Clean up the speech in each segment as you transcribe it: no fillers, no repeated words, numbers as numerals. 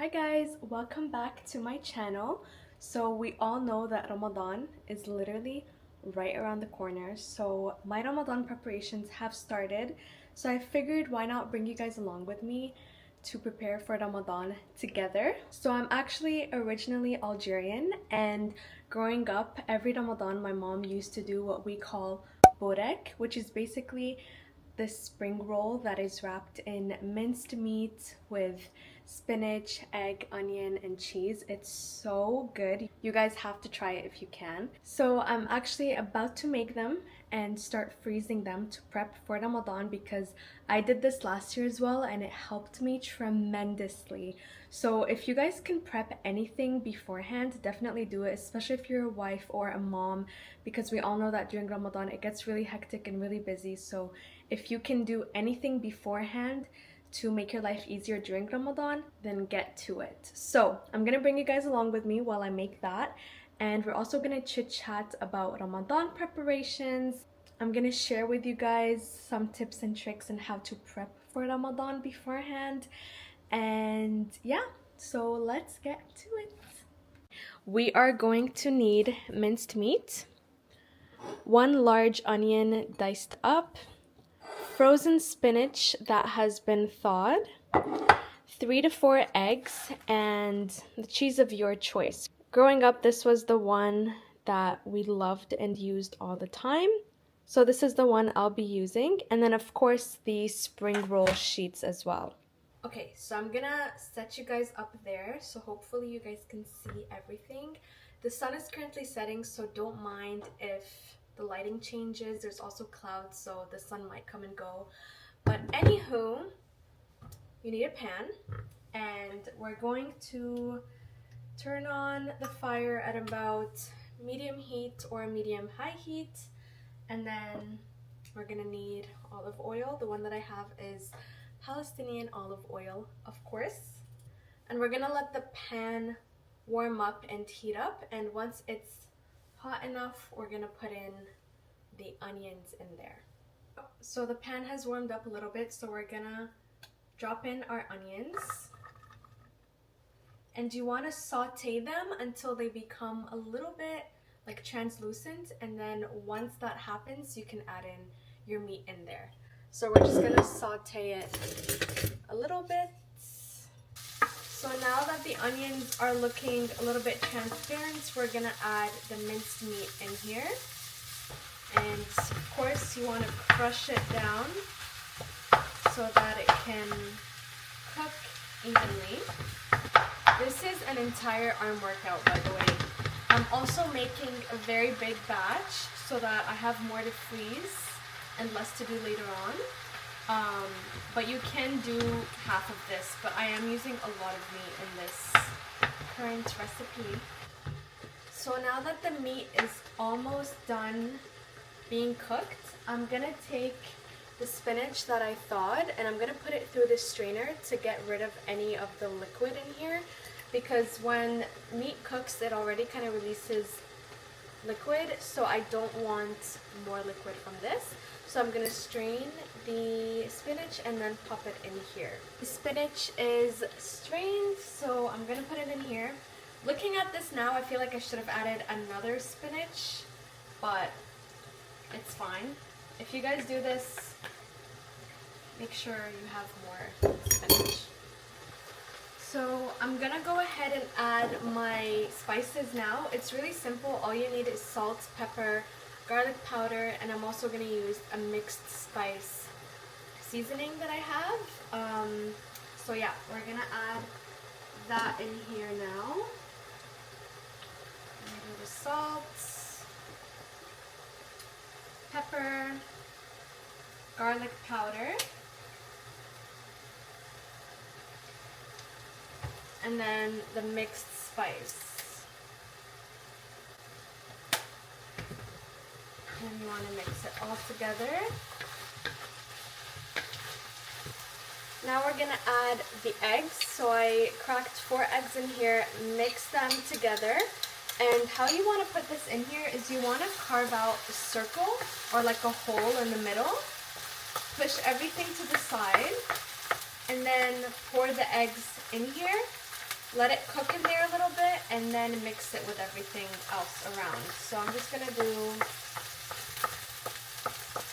Hi guys, welcome back to my channel. So we all know that Ramadan is literally right around the corner. So my Ramadan preparations have started. So I figured why not bring you guys along with me to prepare for Ramadan together. So I'm actually originally Algerian, and growing up every Ramadan my mom used to do what we call Bourek, which is basically this spring roll that is wrapped in minced meat with spinach, egg, onion, and cheese. It's so good. You guys have to try it if you can. So I'm actually about to make them and start freezing them to prep for Ramadan because I did this last year as well and it helped me tremendously. So if you guys can prep anything beforehand, definitely do it, especially if you're a wife or a mom, because we all know that during Ramadan it gets really hectic and really busy. So if you can do anything beforehand to make your life easier during Ramadan, then get to it. So I'm gonna bring you guys along with me while I make that, and we're also gonna chit chat about Ramadan preparations. I'm gonna share with you guys some tips and tricks on how to prep for Ramadan beforehand, and yeah, so let's get to it. We are going to need minced meat, one large onion diced up, frozen spinach that has been thawed, 3 to 4 eggs, and the cheese of your choice. Growing up, this was the one that we loved and used all the time. So this is the one I'll be using. And then of course the spring roll sheets as well. Okay, so I'm gonna set you guys up there so hopefully you guys can see everything. The sun is currently setting, so don't mind if the lighting changes. There's also clouds, so the sun might come and go. But anywho, you need a pan, and we're going to turn on the fire at about medium heat or medium high heat, and then we're gonna need olive oil. The one that I have is Palestinian olive oil, of course. And we're gonna let the pan warm up and heat up, and once it's hot enough, we're gonna put in the onions in there. So the pan has warmed up a little bit, so we're gonna drop in our onions. And you want to saute them until they become a little bit like translucent, and then once that happens you can add in your meat in there. So we're just gonna saute it a little bit. So now that the onions are looking a little bit transparent, we're gonna add the minced meat in here. And of course you want to crush it down so that it can cook evenly. This is an entire arm workout, by the way. I'm also making a very big batch so that I have more to freeze and less to do later on. But you can do half of this, but I am using a lot of meat in this current recipe. So now that the meat is almost done being cooked, I'm gonna take the spinach that I thawed and I'm gonna put it through this strainer to get rid of any of the liquid in here, because when meat cooks it already kind of releases liquid, so I don't want more liquid from this. So I'm gonna strain the spinach and then pop it in here. The spinach is strained, so I'm gonna put it in here. Looking at this now, I feel like I should have added another spinach, but it's fine. If you guys do this, make sure you have more spinach. So I'm gonna go ahead and add my spices now. It's really simple. All you need is salt, pepper, garlic powder, and I'm also gonna use a mixed spice seasoning that I have. So yeah, we're gonna add that in here now. A little bit of salt, pepper, garlic powder, and then the mixed spice. And you want to mix it all together. Now we're gonna add the eggs. So I cracked 4 eggs in here, mix them together. And how you want to put this in here is you want to carve out a circle or like a hole in the middle. Push everything to the side and then pour the eggs in here. let it cook in there a little bit, and then mix it with everything else around. So I'm just gonna do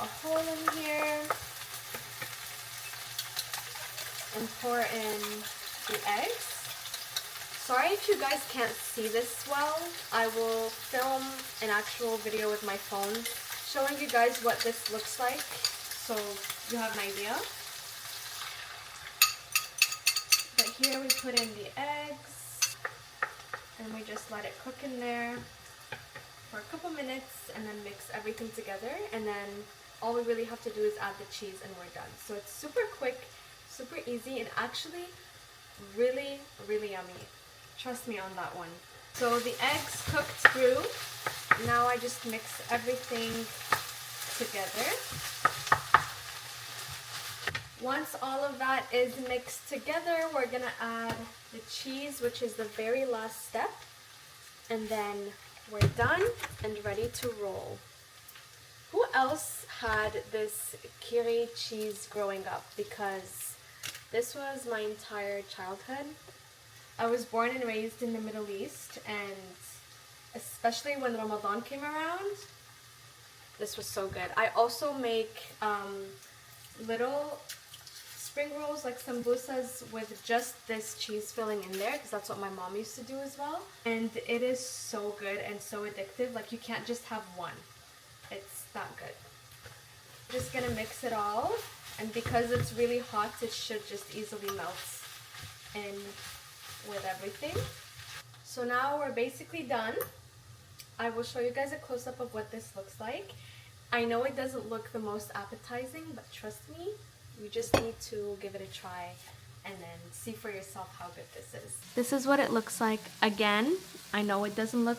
a hole in here and pour in the eggs. Sorry if you guys can't see this well. I will film an actual video with my phone showing you guys what this looks like so you have an idea. But here we put in the eggs and we just let it cook in there for a couple minutes and then mix everything together, and then all we really have to do is add the cheese and we're done. So it's super quick, super easy, and actually really, really yummy. Trust me on that one. So the eggs cooked through. Now I just mix everything together. Once all of that is mixed together, we're gonna add the cheese, which is the very last step. And then we're done and ready to roll. Who else had this kiri cheese growing up? Because this was my entire childhood. I was born and raised in the Middle East, and especially when Ramadan came around, this was so good. I also make little spring rolls, like sambusas, with just this cheese filling in there, because that's what my mom used to do as well. And it is so good and so addictive. Like, you can't just have one. It's that good. Just gonna mix it all, and because it's really hot, it should just easily melt in with everything. So now we're basically done. I will show you guys a close-up of what this looks like. I know it doesn't look the most appetizing, but trust me, you just need to give it a try and then see for yourself how good this is. This is what it looks like. Again, I know it doesn't look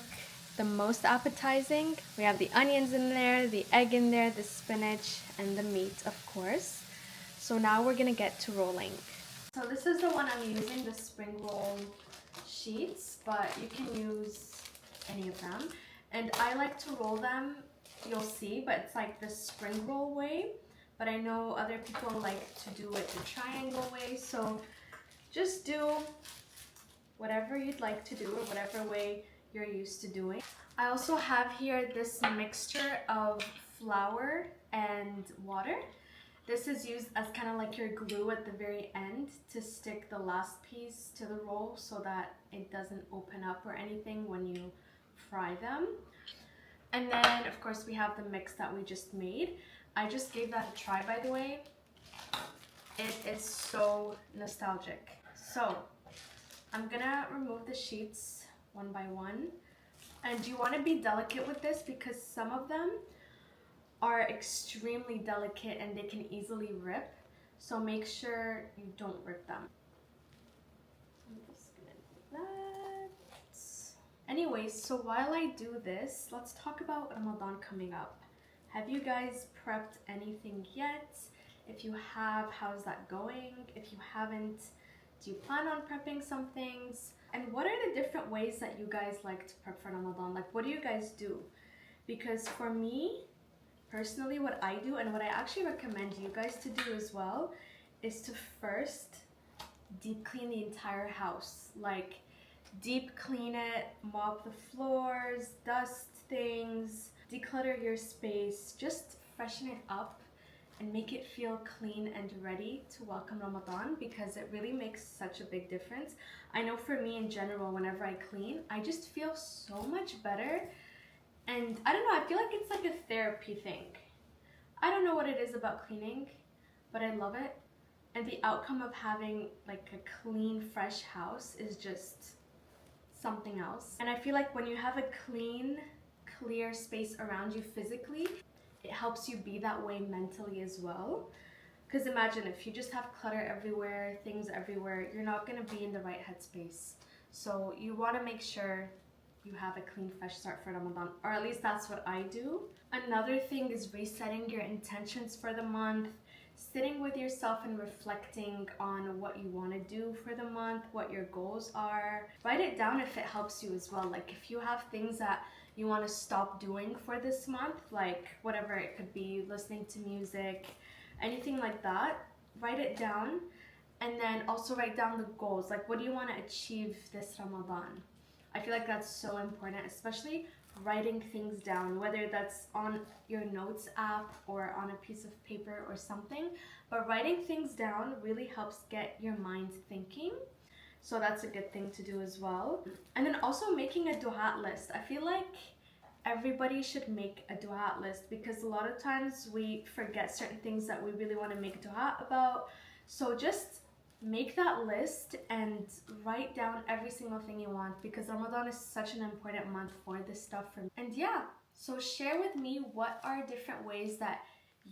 the most appetizing. We have the onions in there, the egg in there, the spinach, and the meat, of course. So now we're gonna get to rolling. So this is the one I'm using, the spring roll sheets, but you can use any of them. And I like to roll them, you'll see, but it's like the spring roll way. But I know other people like to do it the triangle way, so just do whatever you'd like to do or whatever way you're used to doing. I also have here this mixture of flour and water. This is used as kind of like your glue at the very end to stick the last piece to the roll so that it doesn't open up or anything when you fry them. And then of course we have the mix that we just made. I just gave that a try, by the way. It is so nostalgic. So I'm gonna remove the sheets one by one. And you want to be delicate with this because some of them are extremely delicate and they can easily rip. So make sure you don't rip them. I'm just gonna do that. Anyways, so while I do this, let's talk about Ramadan coming up. Have you guys prepped anything yet? If you have, how's that going? If you haven't, do you plan on prepping some things? And what are the different ways that you guys like to prep for Ramadan? Like, what do you guys do? Because for me, personally, what I do and what I actually recommend you guys to do as well is to first deep clean the entire house. Like, deep clean it, mop the floors, dust things, declutter your space, just freshen it up and make it feel clean and ready to welcome Ramadan, because it really makes such a big difference. I know for me in general, whenever I clean, I just feel so much better. And I don't know, I feel like it's like a therapy thing. I don't know what it is about cleaning, but I love it. And the outcome of having like a clean, fresh house is just something else. And I feel like when you have a clean, clear space around you physically, it helps you be that way mentally as well. Because imagine if you just have clutter everywhere, things everywhere, you're not going to be in the right headspace. So you want to make sure you have a clean, fresh start for Ramadan, or at least that's what I do. Another thing is resetting your intentions for the month, sitting with yourself and reflecting on what you want to do for the month, what your goals are. Write it down if it helps you as well. Like, if you have things that you want to stop doing for this month, like whatever it could be, listening to music, anything like that, write it down And then also write down the goals. Like, what do you want to achieve this Ramadan? I feel like that's so important, especially writing things down, whether that's on your notes app or on a piece of paper or something. But writing things down really helps get your mind thinking. So that's a good thing to do as well. And then also making a dua list. I feel like everybody should make a dua list because a lot of times we forget certain things that we really want to make dua about. So just make that list and write down every single thing you want because Ramadan is such an important month for this stuff for me. And yeah, so share with me what are different ways that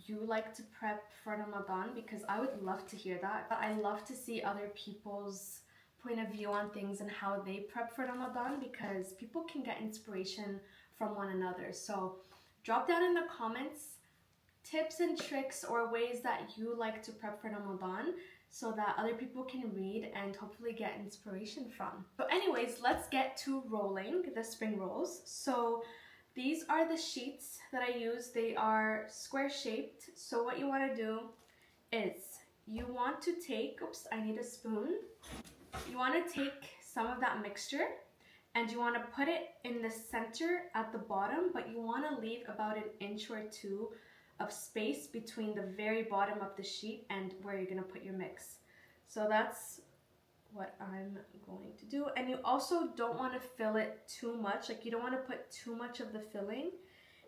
you like to prep for Ramadan because I would love to hear that. I love to see other people's point of view on things and how they prep for Ramadan because people can get inspiration from one another. So drop down in the comments tips and tricks or ways that you like to prep for Ramadan so that other people can read and hopefully get inspiration from. So anyways, let's get to rolling the spring rolls. So these are the sheets that I use. They are square shaped. So what you want to do is you want to take, oops, I need a spoon. You want to take some of that mixture and you want to put it in the center at the bottom, but you want to leave about an inch or two of space between the very bottom of the sheet and where you're going to put your mix. So that's what I'm going to do. And you also don't want to fill it too much. Like you don't want to put too much of the filling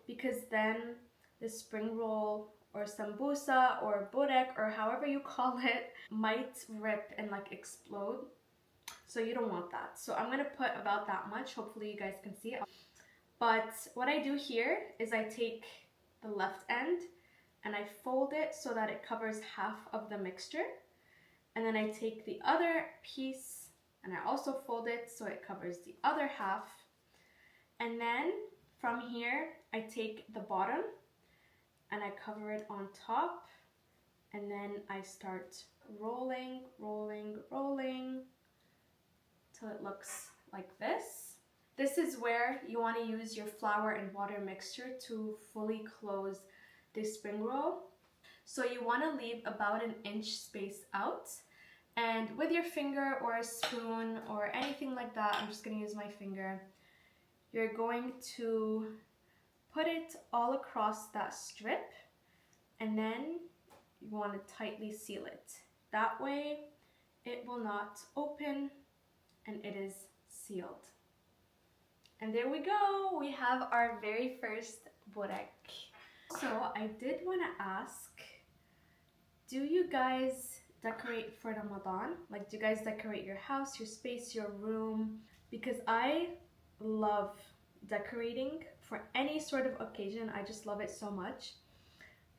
because then the spring roll or Sambousa or Bourek or however you call it might rip and like explode. So you don't want that. So I'm gonna put about that much. Hopefully you guys can see it. But what I do here is I take the left end and I fold it so that it covers half of the mixture. And then I take the other piece and I also fold it so it covers the other half. And then from here, I take the bottom and I cover it on top. And then I start rolling, rolling, rolling till it looks like this. This is where you want to use your flour and water mixture to fully close this spring roll. So you want to leave about an inch space out. And with your finger or a spoon or anything like that, I'm just going to use my finger, you're going to put it all across that strip and then you want to tightly seal it. That way it will not open and it is sealed. And there we go, we have our very first Bourek. So I did want to ask, do you guys decorate for Ramadan? Like, do you guys decorate your house, your space, your room? Because I love decorating for any sort of occasion. I just love it so much.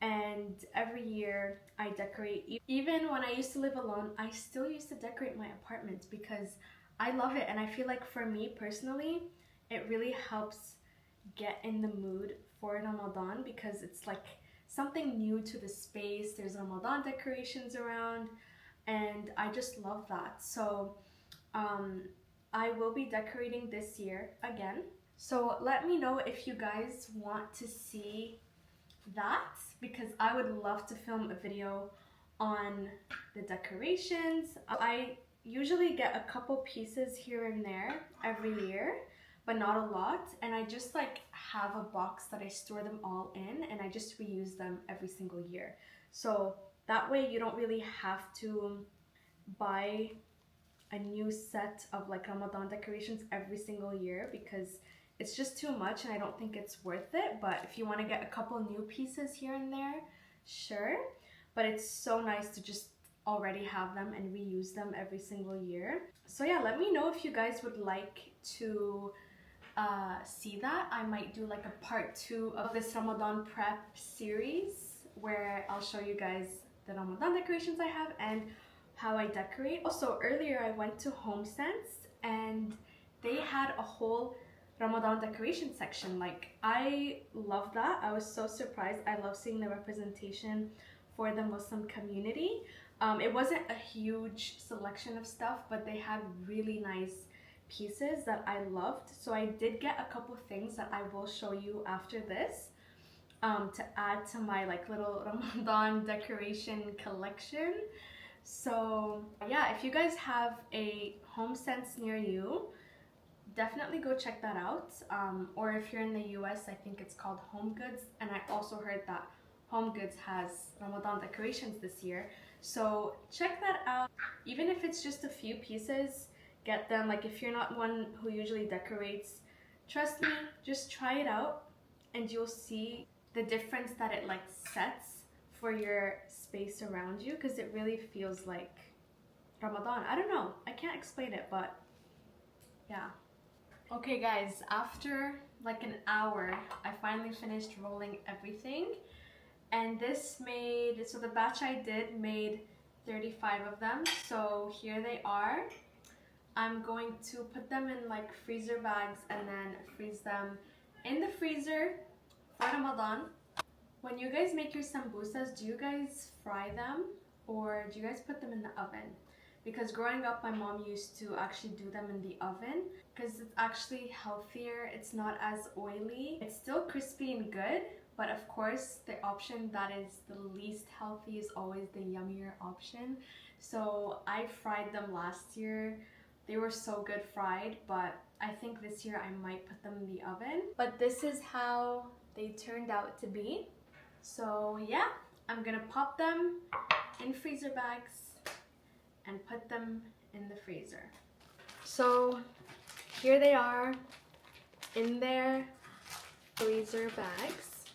And every year I decorate. Even when I used to live alone, I still used to decorate my apartment because I love it. And I feel like for me personally, it really helps get in the mood for Ramadan because it's like something new to the space. There's Ramadan decorations around and I just love that. So I will be decorating this year again. So let me know if you guys want to see that because I would love to film a video on the decorations. I usually get a couple pieces here and there every year, but not a lot, and I just like have a box that I store them all in and I just reuse them every single year. So that way you don't really have to buy a new set of like Ramadan decorations every single year because it's just too much and I don't think it's worth it. But if you want to get a couple new pieces here and there, sure. But it's so nice to just already have them and reuse them every single year. So yeah, let me know if you guys would like to see that. I might do like a part 2 of this Ramadan prep series where I'll show you guys the Ramadan decorations I have and how I decorate. Also earlier I went to HomeSense and they had a whole Ramadan decoration section. Like, I love that. I was so surprised. I love seeing the representation for the Muslim community. It wasn't a huge selection of stuff, but they had really nice pieces that I loved. So I did get a couple things that I will show you after this to add to my like little Ramadan decoration collection. So yeah, if you guys have a home sense near you, definitely go check that out. Or if you're in the US, I think it's called Home Goods, and I also heard that Home Goods has Ramadan decorations this year. So check that out. Even if it's just a few pieces, get them. Like if you're not one who usually decorates, trust me, just try it out and you'll see the difference that it like sets for your space around you, because it really feels like Ramadan. I don't know, I can't explain it, but yeah. Okay guys, after like an hour, I finally finished rolling everything, and this made, so the batch I did made 35 of them. So here they are. I'm going to put them in like freezer bags and then freeze them in the freezer for Ramadan. When you guys make your sambusas, do you guys fry them or do you guys put them in the oven? Because growing up, my mom used to actually do them in the oven because it's actually healthier. It's not as oily. It's still crispy and good, but of course, the option that is the least healthy is always the yummier option. So I fried them last year. They were so good fried, but I think this year I might put them in the oven. But this is how they turned out to be. So yeah, I'm gonna pop them in freezer bags and put them in the freezer. So here they are in their freezer bags.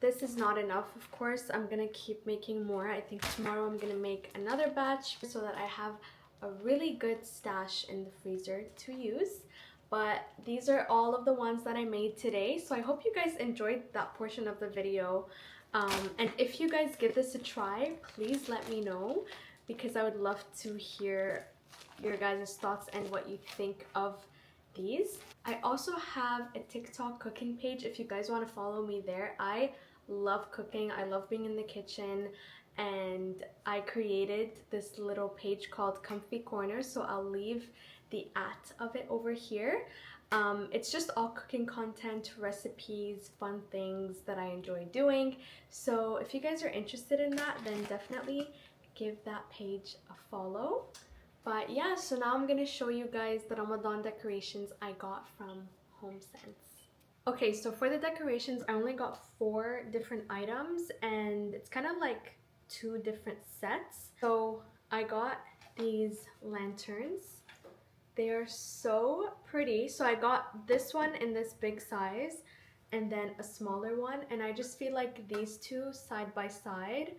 This is not enough, of course. I'm gonna keep making more. I think tomorrow I'm gonna make another batch so that I have a really good stash in the freezer to use. But these are all of the ones that I made today. So I hope you guys enjoyed that portion of the video. And if you guys give this a try, please let me know, because I would love to hear your guys' thoughts and what you think of these. I also have a TikTok cooking page if you guys want to follow me there. I love cooking. I love being in the kitchen, and I created this little page called Comfy Corner, so I'll leave the @ of it over here. It's just all cooking content, recipes, fun things that I enjoy doing. So if you guys are interested in that, then definitely give that page a follow. But yeah, so now I'm gonna show you guys the Ramadan decorations I got from HomeSense. Okay, so for the decorations, I only got 4 different items, and it's kind of like 2 different sets. So I got these lanterns. They are so pretty. So I got this one in this big size and then a smaller one, and I just feel like these two side by side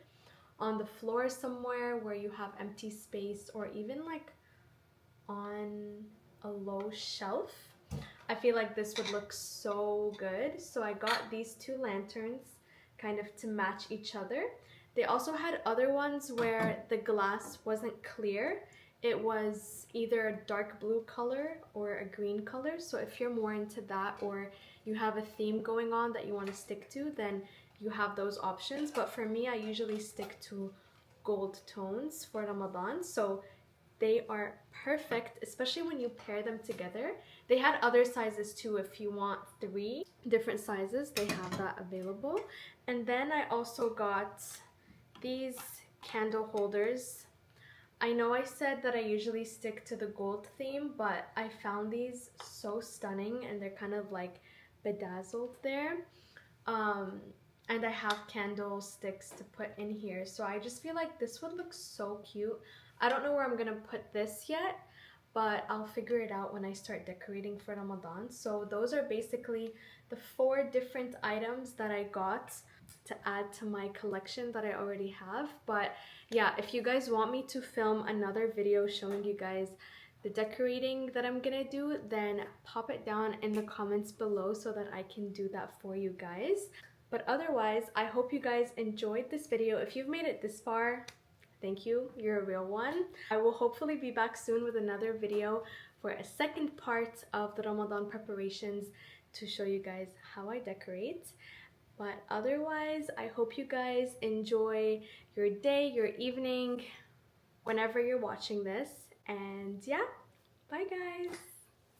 on the floor somewhere where you have empty space, or even like on a low shelf, I feel like this would look so good. So I got these 2 lanterns kind of to match each other. They also had other ones where the glass wasn't clear. It was either a dark blue color or a green color. So if you're more into that, or you have a theme going on that you want to stick to, then you have those options. But for me, I usually stick to gold tones for Ramadan. So they are perfect, especially when you pair them together. They had other sizes too. If you want 3 different sizes, they have that available. And then I also got these candle holders. I know I said that I usually stick to the gold theme, but I found these so stunning, and they're kind of like bedazzled there. And I have candlesticks to put in here, so I just feel like this would look so cute. I don't know where I'm gonna put this yet, but I'll figure it out when I start decorating for Ramadan. So those are basically the 4 different items that I got to add to my collection that I already have. But yeah, if you guys want me to film another video showing you guys the decorating that I'm gonna do, then pop it down in the comments below so that I can do that for you guys. But otherwise, I hope you guys enjoyed this video. If you've made it this far, thank you, you're a real one. I will hopefully be back soon with another video for a second part of the Ramadan preparations to show you guys how I decorate. But otherwise, I hope you guys enjoy your day, your evening, whenever you're watching this. And yeah, bye guys!